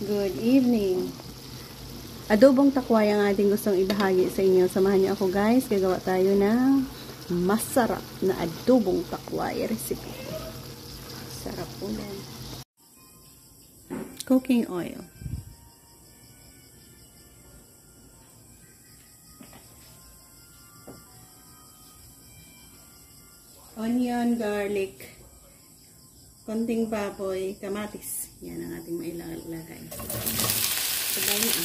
Good evening. Adobong takway ang ating gustong ibahagi sa inyo. Samahan niyo ako guys. Gagawa tayo ng masarap na adobong takway recipe. Sarap ulan. Cooking oil. Onion, garlic, konting baboy, kamatis. Yan ang ating mailalagay. Sabay na.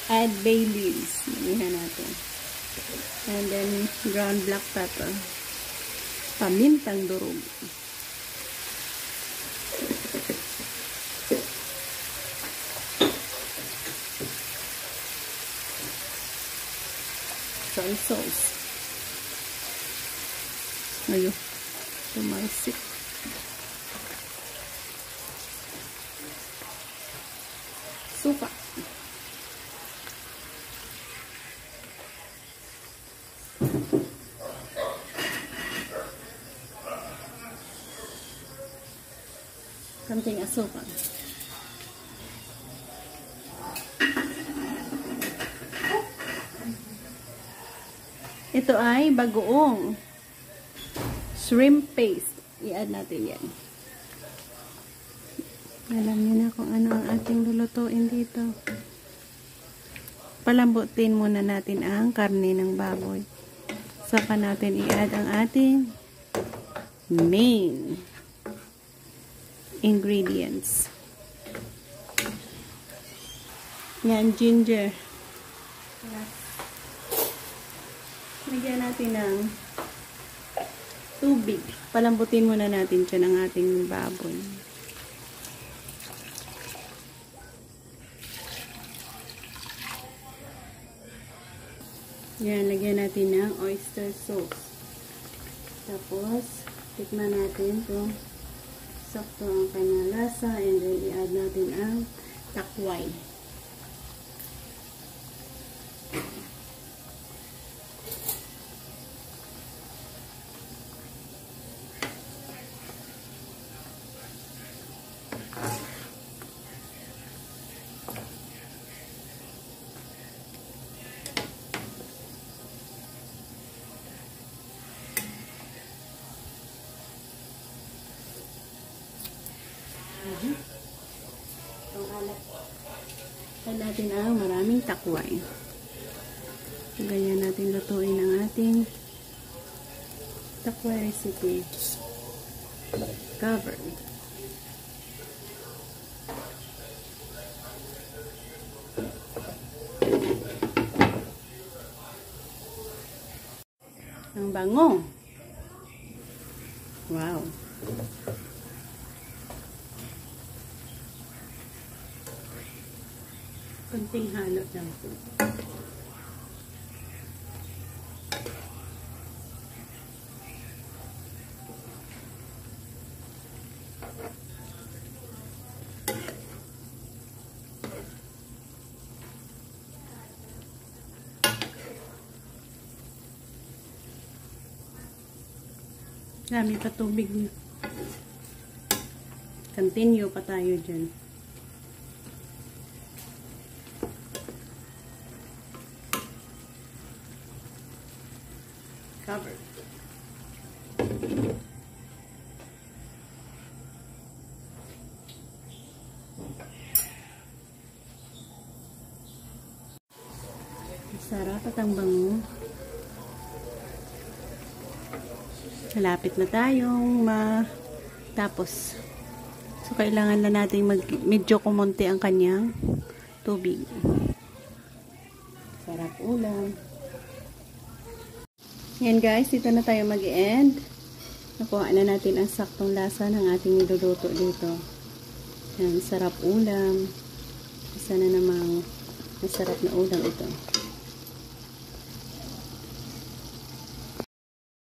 Add bay leaves. Manihan natin. And then, ground black pepper. Pamintang durog. Soy sauce. Ayun. Tumalsik. Suka. Konting asukal. Ito ay bagoong shrimp paste. I-add natin yan. Alam niyo na kung ano ang ating lulutuin dito. Palambutin muna natin ang karne ng baboy. Saka natin i-add ang ating main ingredients. Yan, ginger. Lagyan natin ng tubig. Palambutin muna natin siya ng ating baboy. Yan, lagyan natin ng oyster sauce. Tapos, tikman natin kung sakto ang kanyang lasa, and then i-add natin ang takway. Add natin ang maraming takway. So, ganyan natin lutuin ang ating takway recipe. Covered. Ang bango. Wow. Kunting halo lang po. Dami pa tubig niyo. Continue pa tayo dyan. Covered. Sarap at ang bango. Malapit na tayong matapos. So, kailangan na natin medyo kumonti ang kanyang tubig. Sarap ulam. Yan guys, dito na tayo mag-end. Nakuha na natin ang saktong lasa ng ating niluluto dito. Yan, sarap ulam. Isa na namang Masarap na ulam ito.